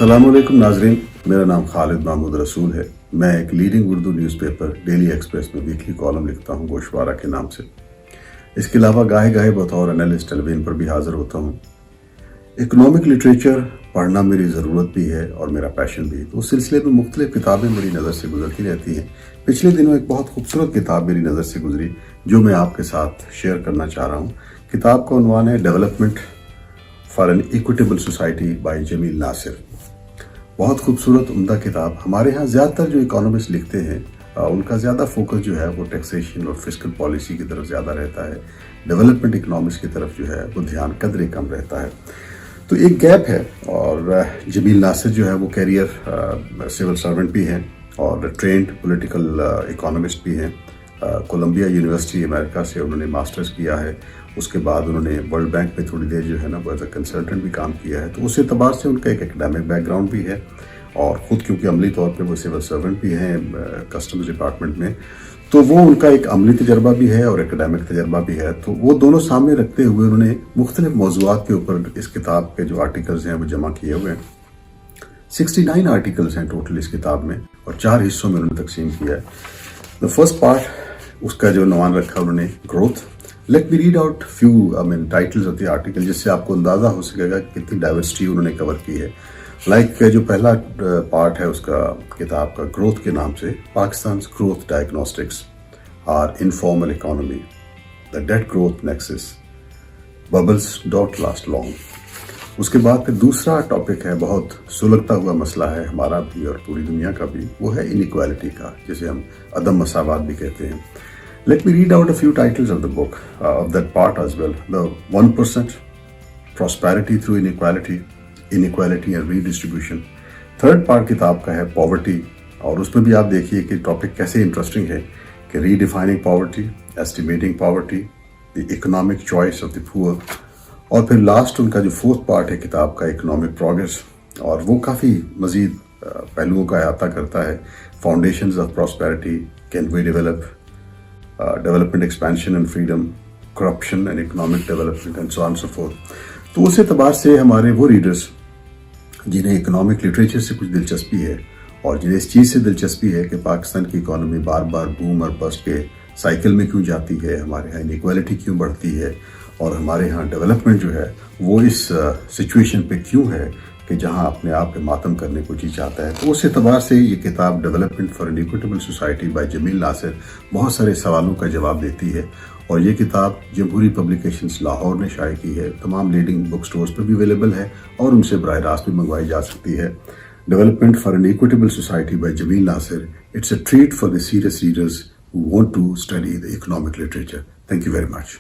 अस्सलामुअलैकुम नाजरीन, मेरा नाम खालिद महमूद रसूल है। मैं एक leading Urdu newspaper daily express में वीकली कॉलम लिखता हूँ गोशवारा के नाम से। इसके अलावा गाहे गाहे बतौर एनालिस्ट टेलीविजन पर भी हाजिर होता हूँ। इकोनॉमिक लिटरेचर पढ़ना मेरी ज़रूरत भी है और मेरा पैशन भी। तो उस सिलसिले में मुख्तलिफ किताबें मेरी नज़र से गुजरती रहती हैं। पिछले दिनों एक बहुत खूबसूरत किताब मेरी नज़र से गुजरी जो मैं आपके साथ शेयर करना चाह रहा हूँ। किताब का उन्वान है development for an equitable society by Jamil Nasir. बहुत खूबसूरत उम्दा किताब। हमारे यहाँ ज़्यादातर जो इकोनॉमिस्ट लिखते हैं उनका ज़्यादा फोकस जो है वो टैक्सेशन और फिस्कल पॉलिसी की तरफ ज़्यादा रहता है। डेवलपमेंट इकोनॉमिक्स की तरफ जो है वो ध्यान कदरे कम रहता है। तो एक गैप है और जमील नासिर जो है वो कैरियर सिविल सर्वेंट भी हैं और ट्रेंड पॉलिटिकल इकोनॉमिस्ट भी हैं। कोलंबिया यूनिवर्सिटी अमेरिका से उन्होंने मास्टर्स किया है। उसके बाद उन्होंने वर्ल्ड बैंक में थोड़ी देर जो है ना वो एज अ कंसल्टेंट भी काम किया है। तो उस एतबार से उनका एक एकेडमिक बैकग्राउंड भी है और ख़ुद क्योंकि अमली तौर पे वो सिविल सर्वेंट भी हैं कस्टम्स डिपार्टमेंट में, तो वो उनका एक अमली तजर्बा भी है और एकेडमिक तजर्बा भी है। तो वो दोनों सामने रखते हुए उन्होंने मुख्तलिफ मौज़ूआत के ऊपर इस किताब के जो आर्टिकल्स हैं वो जमा किए हुए हैं। 69 आर्टिकल्स हैं टोटल इस किताब में और 4 हिस्सों में उन्होंने तकसीम किया है। द फर्स्ट पार्ट उसका जो नवान रखा उन्होंने growth. Let me read out few titles of the article जिससे आपको अंदाजा हो सकेगा कितनी डाइवर्सिटी उन्होंने कवर की है। जो पहला पार्ट है उसका किताब का ग्रोथ के नाम से, Pakistan growth diagnostics are informal economy, the debt growth nexus, bubbles dot last long. उसके बाद फिर दूसरा टॉपिक है, बहुत सुलगता हुआ मसला है हमारा भी और पूरी दुनिया का भी, वो है इनइक्वालिटी का, जिसे हम अदम मसावात भी कहते हैं। Let me read out a few titles of the book, of that part as well. The 1%, prosperity through inequality, inequality and redistribution. Third part किताब का है पॉवर्टी और उसमें भी आप देखिए कि टॉपिक कैसे इंटरेस्टिंग है कि redefining poverty, estimating poverty, the economic choice of the poor. और फिर लास्ट उनका जो फोर्थ पार्ट है किताब का, इकोनॉमिक प्रोग्रेस, और वो काफ़ी मजीद पहलुओं का अहाता करता है। Foundations of prosperity, can we develop, development expansion and freedom, corruption and economic development and so on so forth. तो उस एतबार से हमारे वो रीडर्स जिन्हें इकोनॉमिक लिटरेचर से कुछ दिलचस्पी है और जिन्हें इस चीज़ से दिलचस्पी है कि पाकिस्तान की इकोनॉमी बार बार बूम और बस्ट के साइकिल में क्यों जाती है, हमारे यहाँ इनइक्वालिटी क्यों बढ़ती है और हमारे यहाँ डेवलपमेंट जो है वो इस सिचुएशन पे क्यों है कि जहां अपने आप पे मातम करने को जी चाहता है। तो उस एतबार से ये किताब development for an equitable society by Jamil Nasir बहुत सारे सवालों का जवाब देती है और ये किताब जमहूरी पब्लिकेशंस लाहौर ने शाये की है। तमाम लीडिंग बुक स्टोर्स पर भी अवेलेबल है और उनसे बराह रास्त भी मंगवाई जा सकती है। Development for an equitable society by Jamil Nasir, it's a treat for the serious readers who want to study the economic literature. Thank you very much.